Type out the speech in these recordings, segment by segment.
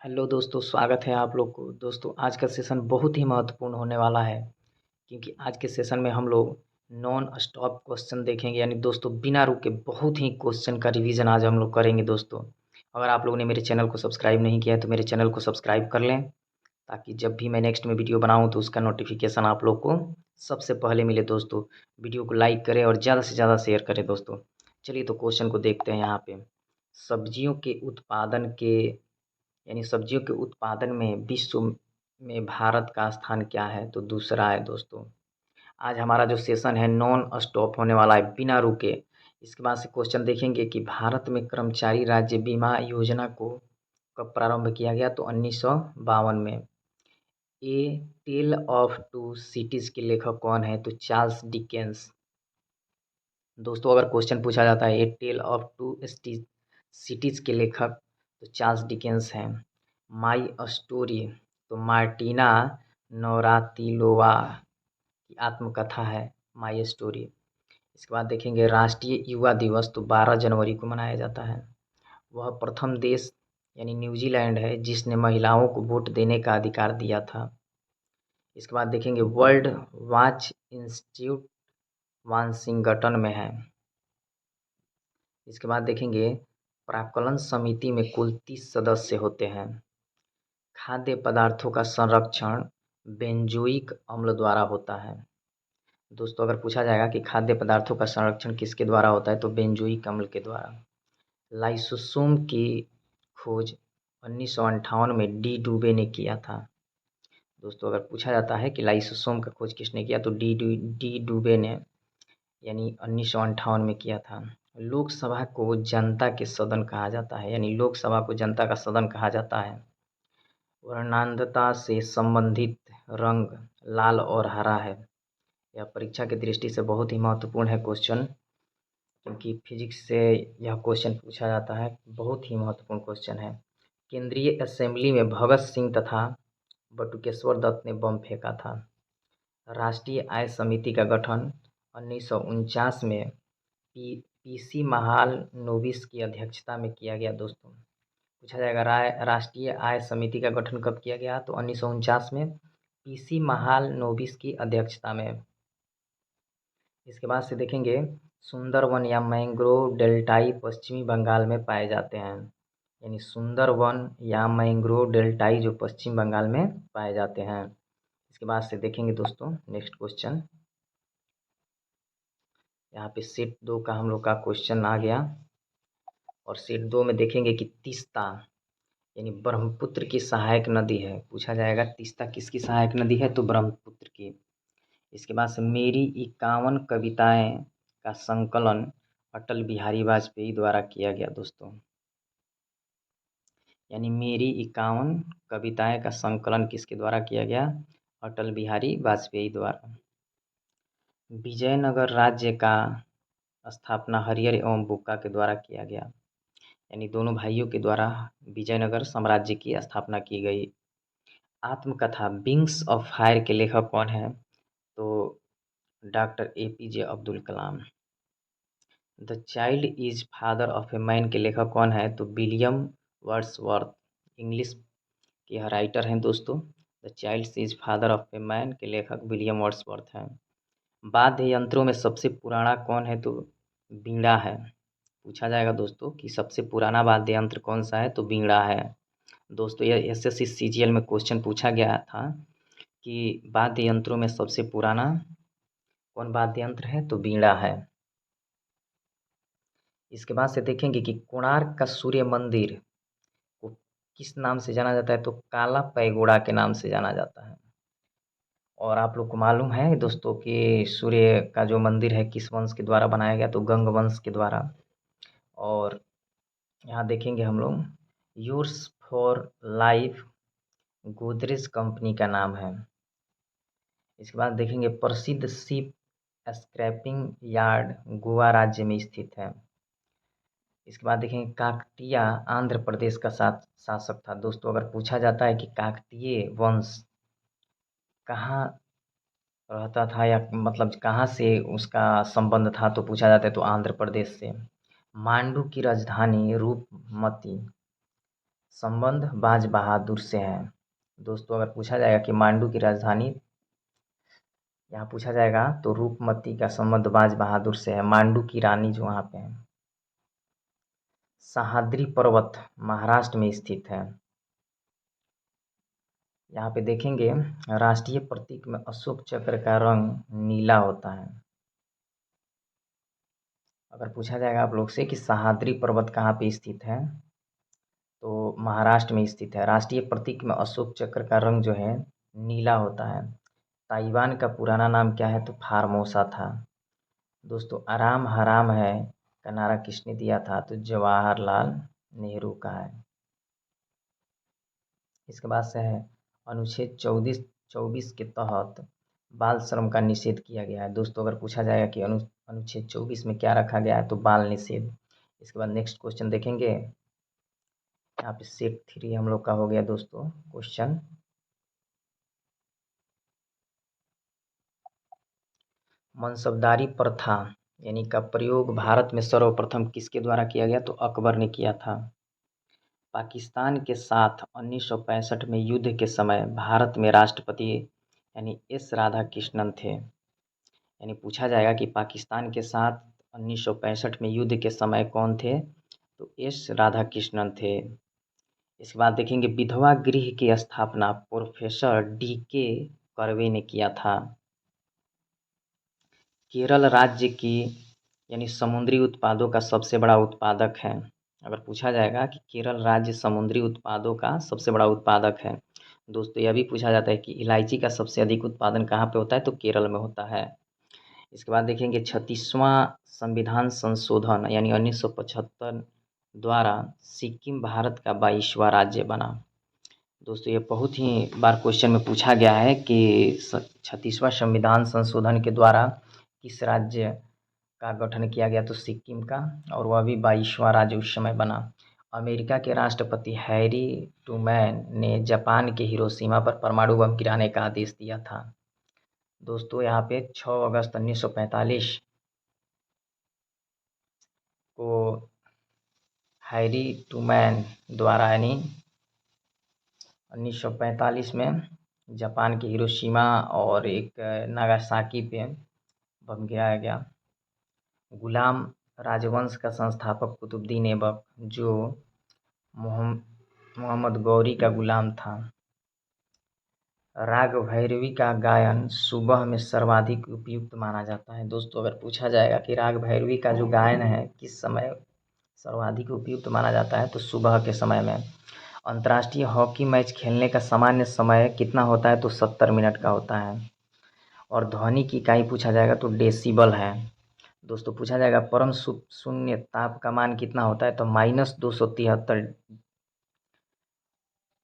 Hello दोस्तों, स्वागत है आप लोग को। दोस्तों, आज का सेशन बहुत ही महत्वपूर्ण होने वाला है क्योंकि आज के सेशन में हम लोग नॉन स्टॉप क्वेश्चन देखेंगे। यानी दोस्तों बिना रुके बहुत ही क्वेश्चन का रिवीजन आज हम लोग करेंगे। दोस्तों, अगर आप लोगों ने मेरे चैनल को सब्सक्राइब नहीं किया है तो मेरे चैनल को सब्सक्राइब कर लें ताकि जब भी मैं नेक्स्ट में वीडियो बनाऊँ तो उसका नोटिफिकेशन आप लोग को सबसे पहले मिले। दोस्तों, वीडियो को लाइक करें और ज़्यादा से ज़्यादा शेयर करें। दोस्तों, चलिए तो क्वेश्चन को देखते हैं। यहाँ पे सब्जियों के उत्पादन के यानी सब्जियों के उत्पादन में विश्व में भारत का स्थान क्या है? तो दूसरा है। दोस्तों, आज हमारा जो सेशन है नॉन स्टॉप होने वाला है, बिना रुके। इसके बाद से क्वेश्चन देखेंगे कि भारत में कर्मचारी राज्य बीमा योजना को कब प्रारंभ किया गया? तो 1952 में। ए टेल ऑफ टू सिटीज के लेखक कौन है? तो चार्ल्स डिकेंस। दोस्तों, अगर क्वेश्चन पूछा जाता है ए टेल ऑफ टू सिटीज के लेखक तो चार्ल्स डिकेंस हैं। माई स्टोरी तो मार्टिना नवरातिलोवा की आत्मकथा है माई स्टोरी। इसके बाद देखेंगे राष्ट्रीय युवा दिवस तो 12 जनवरी को मनाया जाता है। वह प्रथम देश यानी न्यूजीलैंड है जिसने महिलाओं को वोट देने का अधिकार दिया था। इसके बाद देखेंगे वर्ल्ड वॉच इंस्टीट्यूट वाशिंगटन में है। इसके बाद देखेंगे प्राक्कलन समिति में कुल 30 सदस्य होते हैं। खाद्य पदार्थों का संरक्षण बेंजोइक अम्ल द्वारा होता है। दोस्तों, अगर पूछा जाएगा कि खाद्य पदार्थों का संरक्षण किसके द्वारा होता है तो बेंजोइक अम्ल के द्वारा। लाइसोसोम की खोज 1958 में डी डुबे ने किया था। दोस्तों, अगर पूछा जाता है कि लाइसोसोम का खोज किसने किया तो डी डुबे ने यानी 1958 में किया था। लोकसभा को जनता के सदन कहा जाता है, यानी लोकसभा को जनता का सदन कहा जाता है। वर्णांधता से संबंधित रंग लाल और हरा है। यह परीक्षा की दृष्टि से बहुत ही महत्वपूर्ण है क्वेश्चन, क्योंकि फिजिक्स से यह क्वेश्चन पूछा जाता है। बहुत ही महत्वपूर्ण क्वेश्चन है। केंद्रीय असेंबली में भगत सिंह तथा बटुकेश्वर दत्त ने बम फेंका था। राष्ट्रीय आय समिति का गठन 1949 में पीसी महालनोबिस की अध्यक्षता में किया गया। दोस्तों, पूछा जाएगा राष्ट्रीय आय समिति का गठन कब किया गया? तो 1949 में पीसी महालनोबिस की अध्यक्षता में। इसके बाद से देखेंगे सुंदरवन या मैंग्रोव डेल्टाई पश्चिमी बंगाल में पाए जाते हैं। यानी सुंदरवन या मैंग्रोव डेल्टाई जो पश्चिम बंगाल में पाए जाते हैं। इसके बाद से देखेंगे दोस्तों नेक्स्ट क्वेश्चन। यहाँ पे सेट 2 का हम लोग का क्वेश्चन आ गया और सेट 2 में देखेंगे कि तीस्ता यानी ब्रह्मपुत्र की सहायक नदी है। पूछा जाएगा तीस्ता किसकी सहायक नदी है? तो ब्रह्मपुत्र की। इसके बाद से मेरी 51 कविताएं का संकलन अटल बिहारी वाजपेयी द्वारा किया गया। दोस्तों, यानी मेरी 51 कविताएं का संकलन किसके द्वारा किया गया? अटल बिहारी वाजपेयी द्वारा। विजयनगर राज्य का स्थापना हरिहर एवं बुक्का के द्वारा किया गया। यानी दोनों भाइयों के द्वारा विजयनगर साम्राज्य की स्थापना की गई। आत्मकथा विंग्स ऑफ फायर के लेखक कौन है? तो doctor APJ Abdul Kalam. The child is father of a man के लेखक कौन है? तो विलियम वर्ड्सवर्थ। इंग्लिश के राइटर हैं दोस्तों। The child is father of a man के लेखक विलियम वर्ड्सवर्थ हैं। वाद्य यंत्रों में सबसे पुराना कौन है? तो बीड़ा है। पूछा जाएगा दोस्तों कि सबसे पुराना वाद्य यंत्र कौन सा है? तो बीड़ा है। दोस्तों, यह एसएससी सीजीएल में क्वेश्चन पूछा गया था कि वाद्य यंत्रों में सबसे पुराना कौन वाद्य यंत्र है? तो बीड़ा है। इसके बाद से देखेंगे कि कोणार्क का सूर्य मंदिर को किस नाम से जाना जाता है? तो काला पैगोड़ा के नाम से जाना जाता है। और आप लोग को मालूम है दोस्तों कि सूर्य का जो मंदिर है किस वंश के द्वारा बनाया गया? तो गंग वंश के द्वारा। और यहाँ देखेंगे हम लोग yours for life Godrej company का नाम है। इसके बाद देखेंगे प्रसिद्ध शिप स्क्रैपिंग यार्ड गोवा राज्य में स्थित है। इसके बाद देखेंगे काकतीय आंध्र प्रदेश का शासक था। दोस्तों, अगर पूछा जाता है कि काकतीय वंश कहाँ रहता था या मतलब कहाँ से उसका संबंध था तो पूछा जाता है तो आंध्र प्रदेश से। मांडू की राजधानी रूपमती संबंध बाज बहादुर से है। दोस्तों अगर पूछा जाएगा कि मांडू की राजधानी, यहाँ पूछा जाएगा तो रूपमती का संबंध बाज बहादुर से है, मांडू की रानी जो वहाँ पे है। सह्याद्री पर्वत महाराष्ट्र में स्थित है। यहाँ पे देखेंगे राष्ट्रीय प्रतीक में अशोक चक्र का रंग नीला होता है। अगर पूछा जाएगा आप लोग से कि सह्याद्री पर्वत कहाँ पे स्थित है, तो महाराष्ट्र में स्थित है। राष्ट्रीय प्रतीक में अशोक चक्र का रंग जो है नीला होता है। ताइवान का पुराना नाम क्या है, तो फार्मोसा था। दोस्तों आराम हराम है का नारा किसने दिया था, तो जवाहरलाल नेहरू का है। इसके बाद से है अनुच्छेद 24 के तहत बाल श्रम का निषेध किया गया है। दोस्तों अगर पूछा जाएगा कि अनुच्छेद 24 में क्या रखा गया है, तो बाल निषेध। इसके बाद नेक्स्ट क्वेश्चन देखेंगे। यहाँ पे सेट 3 हम लोग का हो गया दोस्तों क्वेश्चन। मनसबदारी प्रथा यानी का प्रयोग भारत में सर्वप्रथम किसके द्वारा किया गया, तो अकबर ने किया था। पाकिस्तान के साथ 1965 में युद्ध के समय भारत में राष्ट्रपति यानी एस राधाकृष्णन थे। यानी पूछा जाएगा कि पाकिस्तान के साथ 1965 में युद्ध के समय कौन थे, तो एस राधाकृष्णन थे। इसके बाद देखेंगे विधवा गृह की स्थापना प्रोफेसर DK कर्वे ने किया था। केरल राज्य की यानी समुद्री उत्पादों का सबसे बड़ा उत्पादक है। अगर पूछा जाएगा कि केरल राज्य समुद्री उत्पादों का सबसे बड़ा उत्पादक है। दोस्तों यह भी पूछा जाता है कि इलायची का सबसे अधिक उत्पादन कहाँ पे होता है, तो केरल में होता है। इसके बाद देखेंगे 36वां संविधान संशोधन यानी 1975 द्वारा सिक्किम भारत का 22वां राज्य बना। दोस्तों ये बहुत ही बार क्वेश्चन में पूछा गया है कि 36वां संविधान संशोधन के द्वारा किस राज्य का गठन किया गया, तो सिक्किम का, और वह भी 22वां राज्य उस समय बना। अमेरिका के राष्ट्रपति हैरी ट्रूमैन ने जापान के हिरोशिमा पर परमाणु बम गिराने का आदेश दिया था। दोस्तों यहाँ पे 6 अगस्त 1945 को हैरी ट्रूमैन द्वारा यानी 1945 में जापान के हिरोशिमा और एक नागासाकी पे बम गिराया गया। गुलाम राजवंश का संस्थापक कुतुबुद्दीन ऐबक जो मोहम्मद गौरी का गुलाम था। राग भैरवी का गायन सुबह में सर्वाधिक उपयुक्त माना जाता है। दोस्तों अगर पूछा जाएगा कि राग भैरवी का जो गायन है किस समय सर्वाधिक उपयुक्त माना जाता है, तो सुबह के समय में। अंतर्राष्ट्रीय हॉकी मैच खेलने का सामान्य समय कितना होता है, तो 70 मिनट का होता है। और ध्वनि की इकाई पूछा जाएगा तो डेसिबल है। दोस्तों पूछा जाएगा परम शून्य ताप का मान कितना होता है, तो -273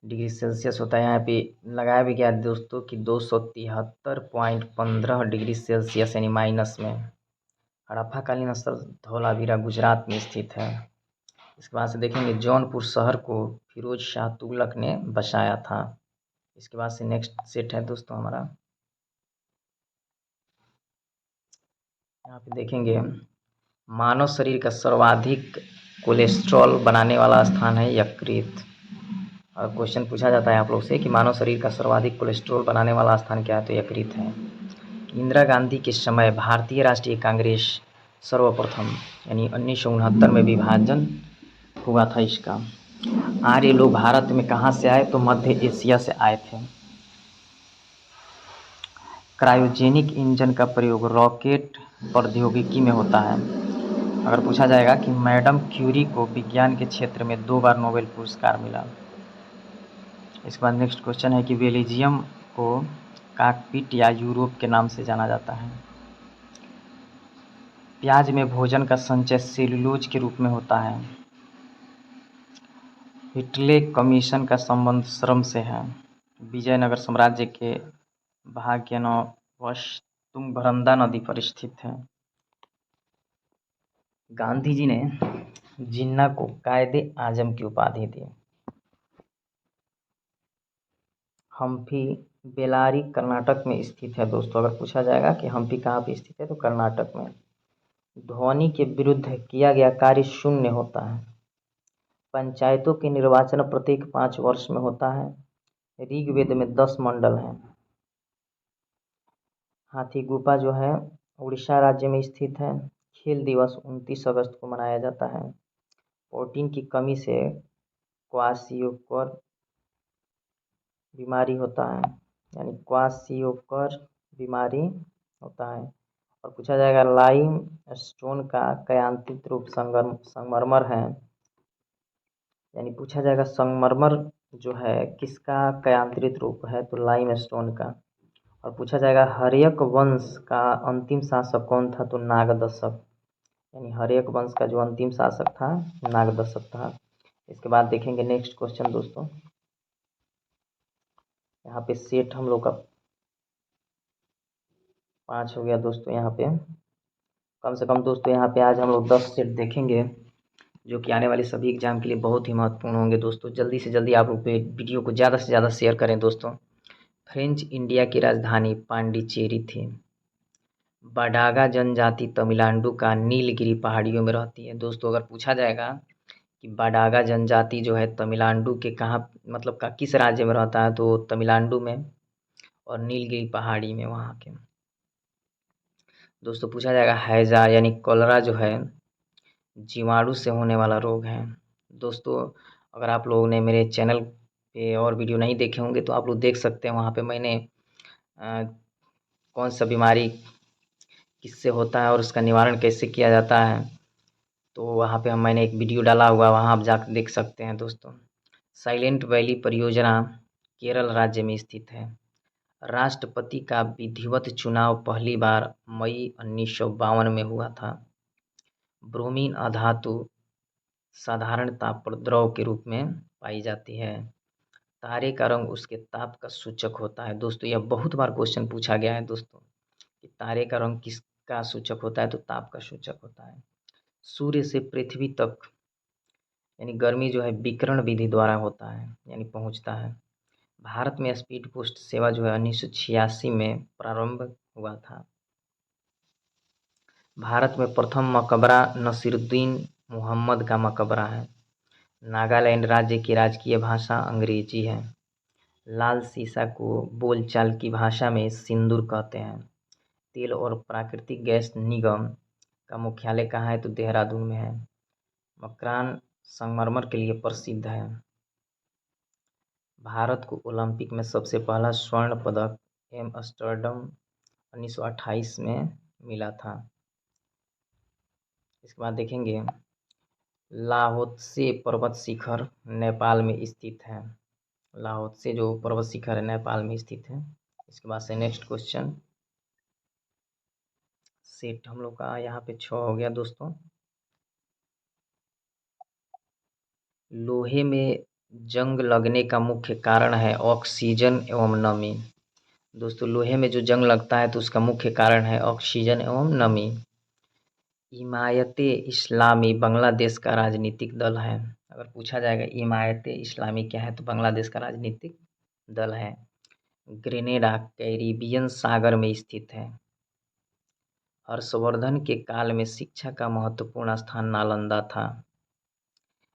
डिग्री सेल्सियस होता है। यहाँ पे लगाया भी गया दोस्तों कि 273.15 डिग्री सेल्सियस यानी माइनस में। हड़प्पाकालीन स्थल धौलावीरा गुजरात में स्थित है। इसके बाद से देखेंगे जौनपुर शहर को फिरोज शाह तुगलक ने बसाया था। इसके बाद से नेक्स्ट सेट है दोस्तों हमारा, यहाँ पे देखेंगे मानव शरीर का सर्वाधिक कोलेस्ट्रॉल बनाने वाला स्थान है यकृत। और क्वेश्चन पूछा जाता है आप लोग से कि मानव शरीर का सर्वाधिक कोलेस्ट्रॉल बनाने वाला स्थान क्या है, तो यकृत है। इंदिरा गांधी के समय भारतीय राष्ट्रीय कांग्रेस सर्वप्रथम यानी 1969 में विभाजन हुआ था इसका। आर्य लोग भारत में कहाँ से आए, तो मध्य एशिया से आए थे। क्रायोजेनिक इंजन का प्रयोग रॉकेट प्रौद्योगिकी में होता है। अगर पूछा जाएगा कि मैडम क्यूरी को विज्ञान के क्षेत्र में 2 बार नोबेल पुरस्कार मिला। इसके बाद नेक्स्ट क्वेश्चन है कि बेल्जियम को कॉकपिट या यूरोप के नाम से जाना जाता है। प्याज में भोजन का संचय सेलुलोज के रूप में होता है। हिटले कमीशन का संबंध श्रम से है। विजयनगर साम्राज्य के भाग्यनवश तुंगभद्रा नदी पर स्थित है। गांधी जी ने जिन्ना को कायदे आजम की उपाधि दी। हम्पी बेल्लारी कर्नाटक में स्थित है। दोस्तों अगर पूछा जाएगा कि हम्पी कहाँ पे स्थित है, तो कर्नाटक में। ध्वनि के विरुद्ध किया गया कार्य शून्य होता है। पंचायतों के निर्वाचन प्रत्येक 5 वर्ष में होता है। ऋग्वेद में 10 मंडल हैं। हाथी गुफा जो है उड़ीसा राज्य में स्थित है। खेल दिवस 29 अगस्त को मनाया जाता है। प्रोटीन की कमी से क्वाशियोकर बीमारी होता है, यानी क्वाशियोकर बीमारी होता है। और पूछा जाएगा लाइम स्टोन का कयांत्रित रूप संगमरमर है, यानी पूछा जाएगा संगमरमर जो है किसका कयांत्रित रूप है, तो लाइम स्टोन का। और पूछा जाएगा हर्यक वंश का अंतिम शासक कौन था, तो नागदशक, यानी हर्यक वंश का जो अंतिम शासक था नागदशक था। इसके बाद देखेंगे नेक्स्ट क्वेश्चन दोस्तों। यहाँ पे सेट हम लोग का 5 हो गया दोस्तों। यहाँ पे कम से कम दोस्तों यहाँ पे आज हम लोग 10 सेट देखेंगे, जो कि आने वाले सभी एग्जाम के लिए बहुत ही महत्वपूर्ण होंगे दोस्तों। जल्दी से जल्दी आप लोग वीडियो को ज़्यादा से ज़्यादा शेयर करें दोस्तों। फ्रेंच इंडिया की राजधानी पांडिचेरी थी। बडागा जनजाति तमिलनाडु का नीलगिरी पहाड़ियों में रहती है। दोस्तों अगर पूछा जाएगा कि बडागा जनजाति जो है तमिलनाडु के कहाँ मतलब का किस राज्य में रहता है, तो तमिलनाडु में और नीलगिरी पहाड़ी में वहाँ के। दोस्तों पूछा जाएगा हैजा यानी कॉलरा जो है जीवाणु से होने वाला रोग है। दोस्तों अगर आप लोगों ने मेरे चैनल पे और वीडियो नहीं देखे होंगे तो आप लोग देख सकते हैं, वहाँ पे मैंने कौन सा बीमारी किससे होता है और उसका निवारण कैसे किया जाता है, तो वहाँ पे मैंने एक वीडियो डाला हुआ, वहाँ आप जाकर देख सकते हैं दोस्तों। साइलेंट वैली परियोजना केरल राज्य में स्थित है। राष्ट्रपति का विधिवत चुनाव पहली बार मई 1952 में हुआ था। ब्रोमीन अधातु साधारण ताप पर द्रव के रूप में पाई जाती है। तारे का रंग उसके ताप का सूचक होता है। दोस्तों यह बहुत बार क्वेश्चन पूछा गया है दोस्तों कि तारे का रंग किसका सूचक होता है, तो ताप का सूचक होता है। सूर्य से पृथ्वी तक यानी गर्मी जो है विकिरण विधि द्वारा होता है, यानी पहुंचता है। भारत में स्पीड पोस्ट सेवा जो है 1986 में प्रारंभ हुआ था। भारत में प्रथम मकबरा नसीरुद्दीन मोहम्मद का मकबरा है। नागालैंड राज्य की राजकीय भाषा अंग्रेजी है। लाल सीसा को बोलचाल की भाषा में सिंदूर कहते हैं। तेल और प्राकृतिक गैस निगम का मुख्यालय कहाँ है, तो देहरादून में है। मक्रान संगमरमर के लिए प्रसिद्ध है। भारत को ओलंपिक में सबसे पहला स्वर्ण पदक एम्स्टर्डम 1928 में मिला था। इसके बाद देखेंगे लाओत्से पर्वत शिखर नेपाल में स्थित है। लाओत्से जो पर्वत शिखर है नेपाल में स्थित है। इसके बाद से नेक्स्ट क्वेश्चन सेट हम लोग का यहाँ पे 6 हो गया दोस्तों। लोहे में जंग लगने का मुख्य कारण है ऑक्सीजन एवं नमी। दोस्तों लोहे में जो जंग लगता है तो उसका मुख्य कारण है ऑक्सीजन एवं नमी। हिमायत-ए-इस्लामी बांग्लादेश का राजनीतिक दल है। अगर पूछा जाएगा हिमायत-ए-इस्लामी क्या है, तो बांग्लादेश का राजनीतिक दल है। ग्रेनेडा कैरिबियन सागर में स्थित है। हर्षवर्धन के काल में शिक्षा का महत्वपूर्ण स्थान नालंदा था।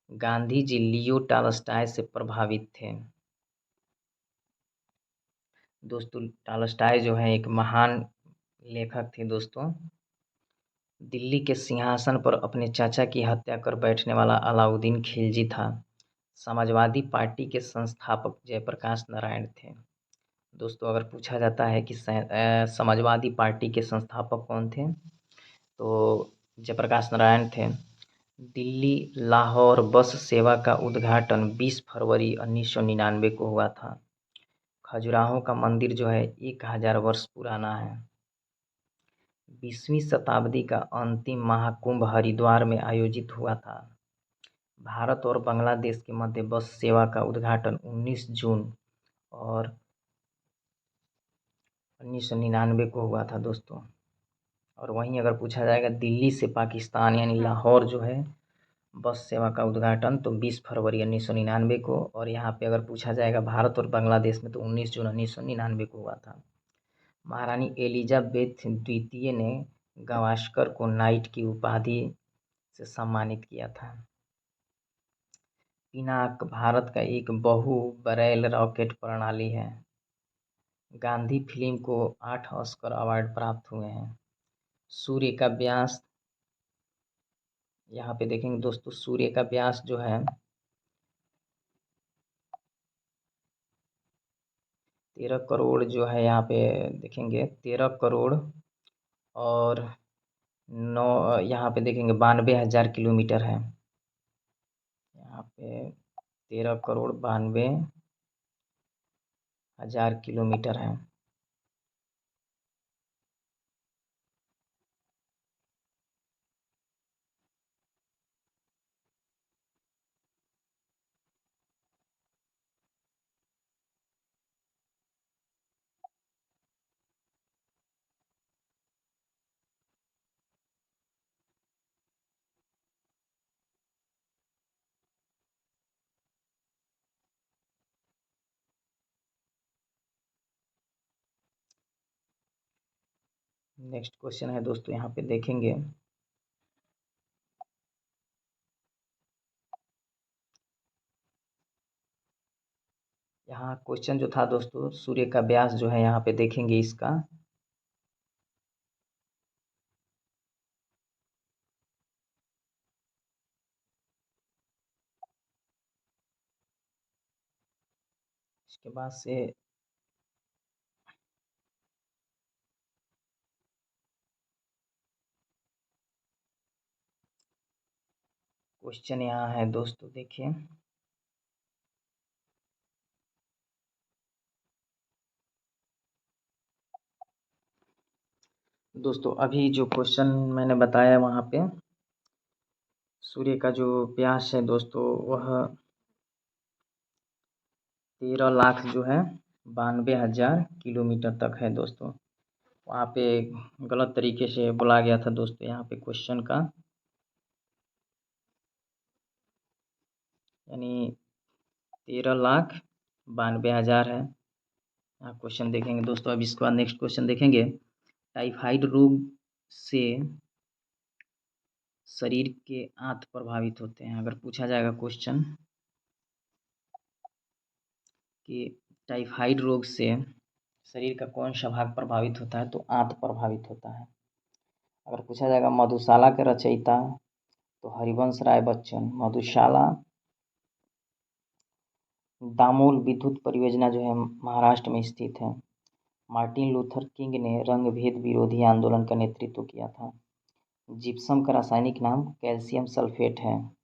गांधी जी लियो टॉलस्टॉय से प्रभावित थे। दोस्तों टॉलस्टॉय जो है एक महान लेखक थे दोस्तों। दिल्ली के सिंहासन पर अपने चाचा की हत्या कर बैठने वाला अलाउद्दीन खिलजी था। समाजवादी पार्टी के संस्थापक जयप्रकाश नारायण थे। दोस्तों अगर पूछा जाता है कि समाजवादी पार्टी के संस्थापक कौन थे, तो जयप्रकाश नारायण थे। दिल्ली लाहौर बस सेवा का उद्घाटन 20 फरवरी 1999 को हुआ था। खजुराहो का मंदिर जो है 1000 वर्ष पुराना है। 20वीं शताब्दी का अंतिम महाकुंभ हरिद्वार में आयोजित हुआ था। भारत और बांग्लादेश के मध्य बस सेवा का उद्घाटन 19 जून और 1999 को हुआ था दोस्तों। और वहीं अगर पूछा जाएगा दिल्ली से पाकिस्तान यानी लाहौर जो है बस सेवा का उद्घाटन तो 20 फरवरी 1999 को, और यहाँ पे अगर पूछा जाएगा भारत और बांग्लादेश में तो 19 जून 1999 को हुआ था। महारानी एलिजाबेथ द्वितीय ने गावस्कर को नाइट की उपाधि से सम्मानित किया था। पिनाक भारत का एक बहु बैरल रॉकेट प्रणाली है। गांधी फिल्म को 8 ऑस्कर अवार्ड प्राप्त हुए हैं। सूर्य का व्यास, यहाँ पे देखेंगे दोस्तों, सूर्य का व्यास जो है 13 करोड़ जो है, यहाँ पे देखेंगे 13 करोड़ और 9, यहाँ पे देखेंगे 92,000 किलोमीटर है। यहाँ पे 13 करोड़ 92,000 किलोमीटर है। नेक्स्ट क्वेश्चन है दोस्तों, यहाँ पे देखेंगे यहाँ क्वेश्चन जो था दोस्तों, सूर्य का व्यास जो है, यहाँ पे देखेंगे इसका इसके बाद से क्वेश्चन यहाँ है दोस्तों, देखिए दोस्तों, अभी जो क्वेश्चन मैंने बताया वहाँ पे सूर्य का जो व्यास है दोस्तों, वह 13 लाख जो है 92,000 किलोमीटर तक है दोस्तों। वहाँ पे गलत तरीके से बोला गया था दोस्तों, यहाँ पे क्वेश्चन का यानी 13,92,000 है। यहाँ क्वेश्चन देखेंगे दोस्तों। अब इसके बाद नेक्स्ट क्वेश्चन देखेंगे, टाइफाइड रोग से शरीर के आंत प्रभावित होते हैं। अगर पूछा जाएगा क्वेश्चन कि टाइफाइड रोग से शरीर का कौन सा भाग प्रभावित होता है, तो आंत प्रभावित होता है। अगर पूछा जाएगा मधुशाला के रचयिता, तो हरिवंश राय बच्चन। मधुशाला दामोल विद्युत परियोजना जो है महाराष्ट्र में स्थित है। मार्टिन लूथर किंग ने रंग-भेद विरोधी आंदोलन का नेतृत्व किया था। जिप्सम का रासायनिक नाम कैल्शियम सल्फेट है।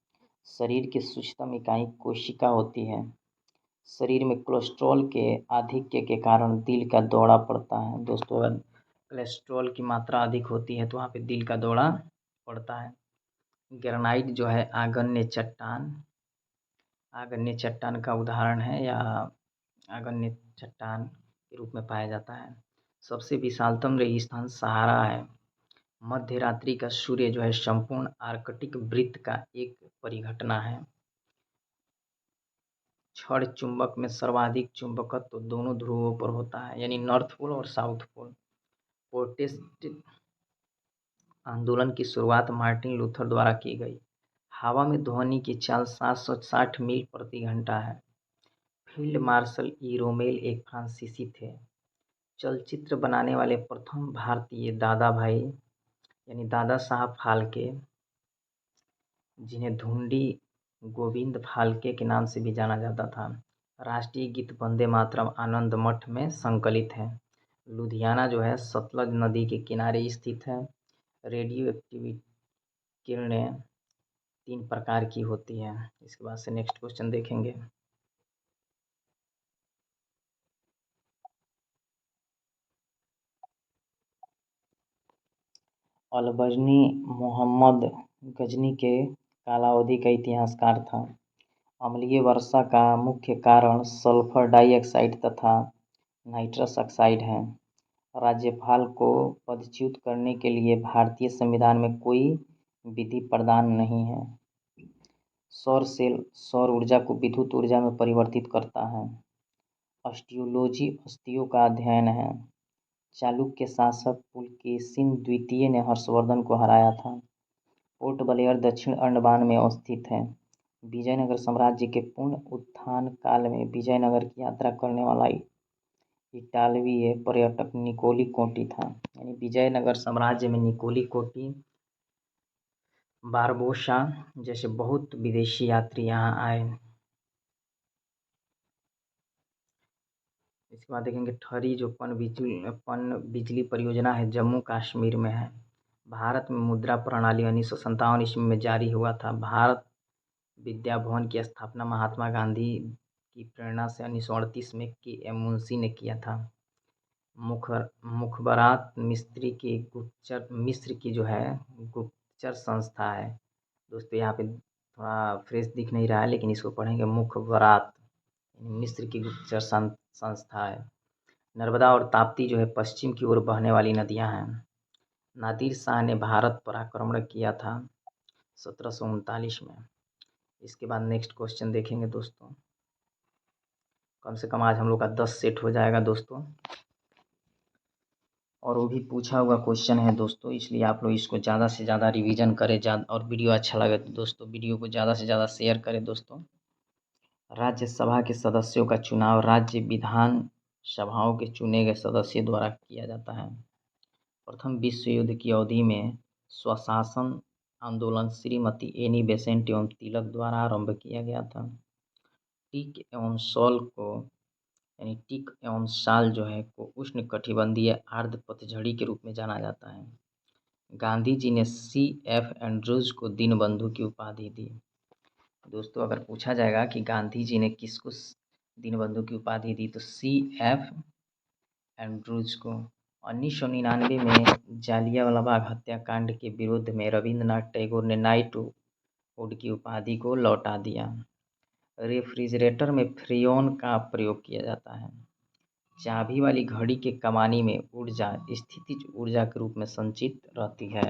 शरीर की सूक्ष्मतम इकाई कोशिका होती है। शरीर में कोलेस्ट्रॉल के आधिक्य के कारण दिल का दौरा पड़ता है। दोस्तों, अगर कोलेस्ट्रॉल की मात्रा अधिक होती है तो वहाँ पे दिल का दौरा पड़ता है। ग्रेनाइट जो है आग्नेय चट्टान का उदाहरण है, या आग्नेय चट्टान के रूप में पाया जाता है। सबसे विशालतम रेगिस्तान सहारा है। मध्य रात्रि का सूर्य जो है संपूर्ण आर्कटिक वृत्त का एक परिघटना है। क्षण चुंबक में सर्वाधिक चुंबकत्व तो दोनों ध्रुवों पर होता है, यानी नॉर्थ पोल और साउथ पोल। प्रोटेस्ट आंदोलन की शुरुआत मार्टिन लूथर द्वारा की गई। हवा में ध्वनि की चाल 760 मील प्रति घंटा है। फील्ड मार्शल ई रोमेल एक फ्रांसीसी थे। चलचित्र बनाने वाले प्रथम भारतीय दादा भाई यानी दादा साहब फाल्के, जिन्हें धुंडी गोविंद फाल्के के नाम से भी जाना जाता था। राष्ट्रीय गीत वंदे मातरम आनंद मठ में संकलित है। लुधियाना जो है सतलज नदी के किनारे स्थित है। रेडियो एक्टिव किरणें 3 प्रकार की होती हैं। इसके बाद से नेक्स्ट क्वेश्चन देखेंगे। अलबर्नी मोहम्मद गजनी के कालावधि का इतिहासकार था। अम्लीय वर्षा का मुख्य कारण सल्फर डाइऑक्साइड तथा नाइट्रस ऑक्साइड है। राज्यपाल को पदच्युत करने के लिए भारतीय संविधान में कोई विधि प्रदान नहीं है। सौर सेल सौर ऊर्जा को विद्युत ऊर्जा में परिवर्तित करता है। ऑस्टियोलॉजी अस्थियों का अध्ययन है। चालुक्य शासक पुलकेशिन द्वितीय ने हर्षवर्धन को हराया था। पोर्ट ब्लेयर दक्षिण अंडमान में स्थित है। विजयनगर साम्राज्य के पूर्ण उत्थान काल में विजयनगर की यात्रा करने वाला इटालवी पर्यटक निकोली कोटी था। यानी विजयनगर साम्राज्य में निकोली कोटी, बारबोसा जैसे बहुत विदेशी यात्री यहाँ आए। इसके बाद देखेंगे ठरी जो पन बिजली परियोजना है जम्मू कश्मीर में है। भारत में मुद्रा प्रणाली 1957 ईस्वी में जारी हुआ था। भारत विद्या भवन की स्थापना महात्मा गांधी की प्रेरणा से 1938 में के.एम. मुंशी ने किया था। मुखबरात मिस्र की जो है गुप्तचर संस्था है। दोस्तों यहाँ पे थोड़ा फ्रेश दिख नहीं रहा है, लेकिन इसको पढ़ेंगे मुखबरात, मिस्र की गुप्तचर संस्था है। नर्मदा और ताप्ती जो है पश्चिम की ओर बहने वाली नदियां हैं। नादिर शाह ने भारत पर आक्रमण किया था 1739 में। इसके बाद नेक्स्ट क्वेश्चन देखेंगे दोस्तों। कम से कम आज हम लोग का 10 सेट हो जाएगा दोस्तों, और वो भी पूछा हुआ क्वेश्चन है दोस्तों, इसलिए आप लोग इसको ज़्यादा से ज़्यादा रिवीजन करें। और वीडियो अच्छा लगे तो दोस्तों वीडियो को ज़्यादा से ज़्यादा शेयर करें दोस्तों। राज्यसभा के सदस्यों का चुनाव राज्य विधान सभाओं के चुने गए सदस्य द्वारा किया जाता है। प्रथम विश्व युद्ध की अवधि में स्वशासन आंदोलन श्रीमती एनी बेसेंट एवं तिलक द्वारा आरंभ किया गया था। टीक एवं शॉल को यानी टीक एवं शाल जो है को उष्णकटिबंधीय आर्द्र पतझड़ी के रूप में जाना जाता है। गांधी जी ने C.F. एंड्रूज को दीनबंधु की उपाधि दी। दोस्तों अगर पूछा जाएगा कि गांधी जी ने किसको दीनबंधु की उपाधि दी तो C.F. एंड्रूज को। 1999 में जालियांवाला बाग हत्याकांड के विरोध में रविंद्रनाथ टैगोर ने नाइटहुड की उपाधि को लौटा दिया। रेफ्रिजरेटर में फ्रेओन का प्रयोग किया जाता है। चाबी वाली घड़ी के कमानी में ऊर्जा स्थितिज ऊर्जा के रूप में संचित रहती है।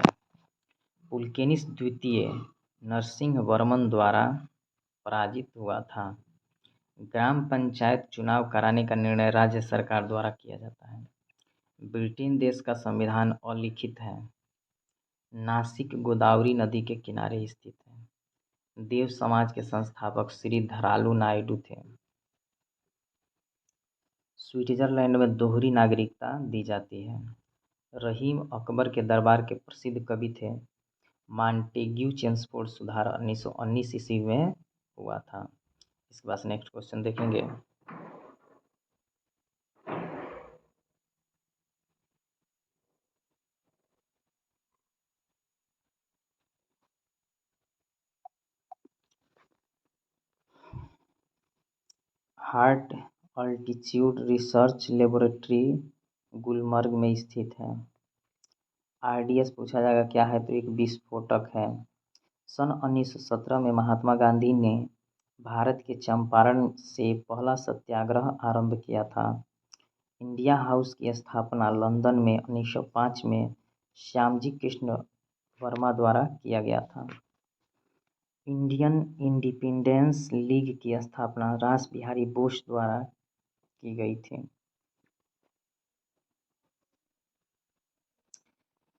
पुलकेशिन द्वितीय नरसिंहवर्मन द्वारा पराजित हुआ था। ग्राम पंचायत चुनाव कराने का निर्णय राज्य सरकार द्वारा किया जाता है। ब्रिटेन देश का संविधान अलिखित है। नासिक गोदावरी नदी के किनारे स्थित है। देव समाज के संस्थापक श्री धरालू नायडू थे। स्विट्जरलैंड में दोहरी नागरिकता दी जाती है। रहीम अकबर के दरबार के प्रसिद्ध कवि थे। मॉन्टेग्यू चेम्सफोर्ड सुधार 1919 ईस्वी में हुआ था। इसके बाद नेक्स्ट क्वेश्चन देखेंगे। Heart altitude research laboratory Gulmarg में स्थित है। RDS पूछा जाएगा क्या है तो एक विस्फोटक है। सन 1917 में महात्मा गांधी ने भारत के चंपारण से पहला सत्याग्रह आरंभ किया था। इंडिया हाउस की स्थापना लंदन में 1905 में श्यामजी कृष्ण वर्मा द्वारा किया गया था। इंडियन इंडिपेंडेंस लीग की स्थापना रास बिहारी बोस द्वारा की गई थी।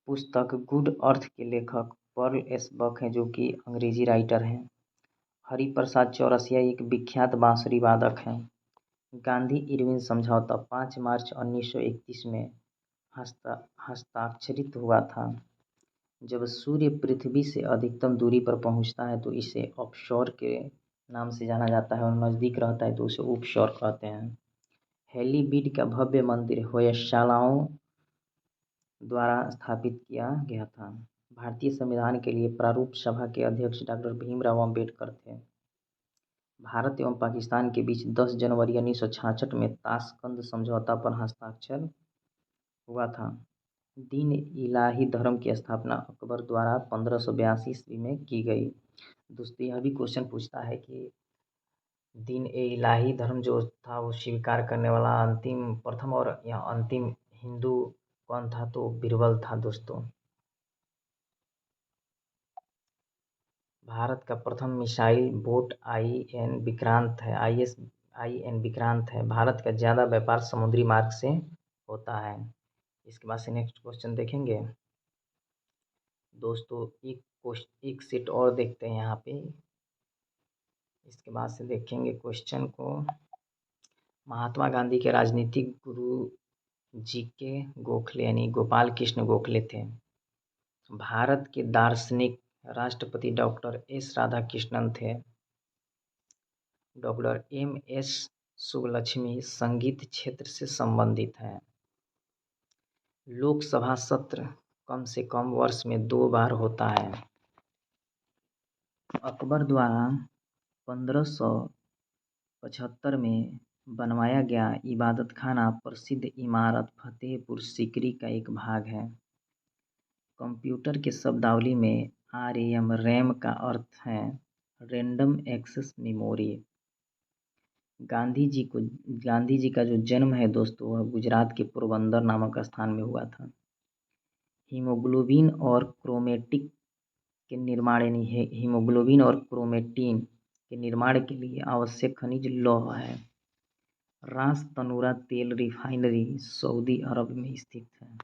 पुस्तक गुड अर्थ के लेखक पर्ल एस बक हैं, जो कि अंग्रेजी राइटर हैं। हरिप्रसाद चौरसिया एक विख्यात बांसुरी वादक हैं। गांधी इरविन समझौता 5 मार्च 1931 में हस्ताक्षरित हुआ था। जब सूर्य पृथ्वी से अधिकतम दूरी पर पहुंचता है तो इसे ऑफशोर के नाम से जाना जाता है, और नज़दीक रहता है तो उसे उपशोर कहते हैं। हेलीबीड का भव्य मंदिर होयसालाओं द्वारा स्थापित किया गया था। भारतीय संविधान के लिए प्रारूप सभा के अध्यक्ष डॉक्टर भीमराव अम्बेडकर थे। भारत एवं पाकिस्तान के बीच 10 जनवरी 1966 में ताशकंद समझौता पर हस्ताक्षर हुआ था। दीन इलाही धर्म की स्थापना अकबर द्वारा 1582 ईस्वी में की गई। दोस्तों यह भी क्वेश्चन पूछता है कि दीन ए इलाही धर्म जो था वो स्वीकार करने वाला अंतिम प्रथम और या अंतिम हिंदू कौन था, तो बीरबल था दोस्तों। भारत का प्रथम मिसाइल बोट IN विक्रांत है। IN विक्रांत है। भारत का ज़्यादा व्यापार समुद्री मार्ग से होता है। इसके बाद से नेक्स्ट क्वेश्चन देखेंगे दोस्तों। एक सेट और देखते हैं यहाँ पे। इसके बाद से देखेंगे क्वेश्चन को। महात्मा गांधी के राजनीतिक गुरु जीके गोखले यानी गोपाल कृष्ण गोखले थे। भारत के दार्शनिक राष्ट्रपति डॉक्टर एस राधाकृष्णन थे। डॉक्टर एम एस सुब्बलक्ष्मी संगीत क्षेत्र से संबंधित हैं। लोकसभा सत्र कम से कम वर्ष में 2 बार होता है। अकबर द्वारा 1575 में बनवाया गया इबादत खाना प्रसिद्ध इमारत फतेहपुर सीकरी का एक भाग है। कंप्यूटर के शब्दावली में आरएएम रैम का अर्थ है random access memory. Gandhi ji का जो जन्म है दोस्तों वह गुजरात के पोरबंदर नामक स्थान में हुआ था। हीमोग्लोबिन और क्रोमेटिन के निर्माण के लिए आवश्यक खनिज लौह है। रास तनूरा तेल रिफाइनरी सऊदी अरब में स्थित है।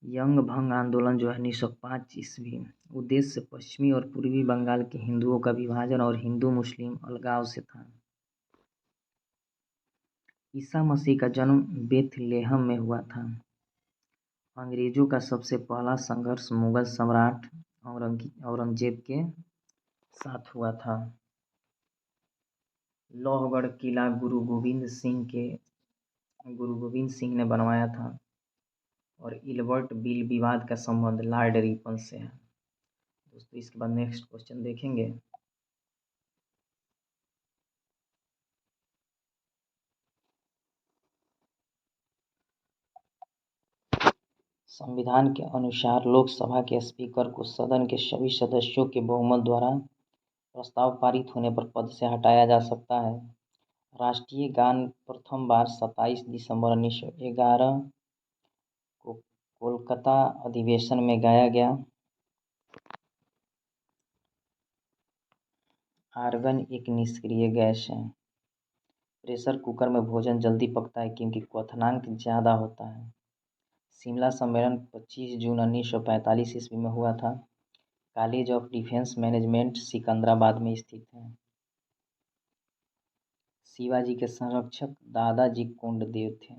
यंग भंग आंदोलन जो है 1905 ईस्वी, उद्देश्य पश्चिमी और पूर्वी बंगाल के हिंदुओं का विभाजन और हिंदू मुस्लिम अलगाव से था। ईसा मसीह का जन्म बेथलेहम में हुआ था। अंग्रेजों का सबसे पहला संघर्ष मुगल सम्राट औरंगजेब के साथ हुआ था। लोहगढ़ किला गुरु गोविंद सिंह ने बनवाया था। और इल्बर्ट बिल विवाद का संबंध लॉर्ड रिपन से है। दोस्तों इसके बाद नेक्स्ट क्वेश्चन देखेंगे। संविधान के अनुसार लोकसभा के स्पीकर को सदन के सभी सदस्यों के बहुमत द्वारा प्रस्ताव पारित होने पर पद से हटाया जा सकता है। राष्ट्रीय गान प्रथम बार 27 दिसंबर 1911 को कोलकाता अधिवेशन में गाया गया। आर्गन एक निष्क्रिय गैस है। प्रेशर कुकर में भोजन जल्दी पकता है क्योंकि क्वथनांक ज़्यादा होता है। शिमला सम्मेलन 25 जून 1945 ईस्वी में हुआ था। College of defence management Secunderabad में स्थित है। शिवाजी के संरक्षक दादाजी कोंडदेव थे।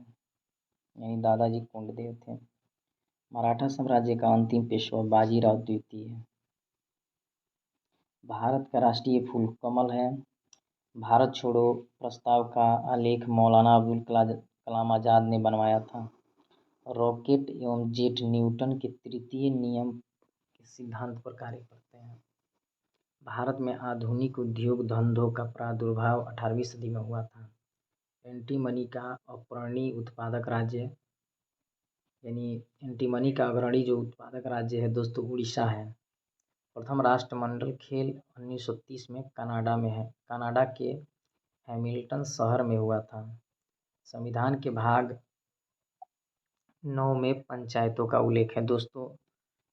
मराठा साम्राज्य का अंतिम पेशवा बाजीराव द्वितीय है। भारत का राष्ट्रीय फूल कमल है। भारत छोड़ो प्रस्ताव का आलेख मौलाना अबुल कलाम आज़ाद ने बनवाया था। रॉकेट एवं जेट न्यूटन के तृतीय नियम के सिद्धांत पर कार्य करते हैं। भारत में आधुनिक उद्योग धंधों का प्रादुर्भाव 18वीं सदी में हुआ था। एंटीमनी का अग्रणी उत्पादक राज्य जो उत्पादक राज्य है दोस्तों उड़ीसा है। प्रथम राष्ट्रमंडल खेल 1930 में कनाडा में है। कनाडा के हैमिल्टन शहर में हुआ था। संविधान के भाग 9 में पंचायतों का उल्लेख है। दोस्तों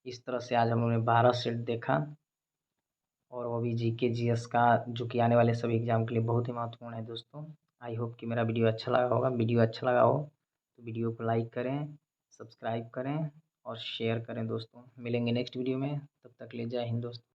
इस तरह से आज हम लोगों ने 12 सेट देखा और वो भी जीके जीएस का जो कि आने वाले सभी एग्जाम के लिए बहुत ही महत्वपूर्ण है। दोस्तों आई होप कि मेरा वीडियो अच्छा लगा होगा। वीडियो अच्छा लगा हो तो वीडियो को लाइक करें, सब्सक्राइब करें और शेयर करें। दोस्तों मिलेंगे नेक्स्ट वीडियो में, तब तक ले जय हिंद दोस्तों।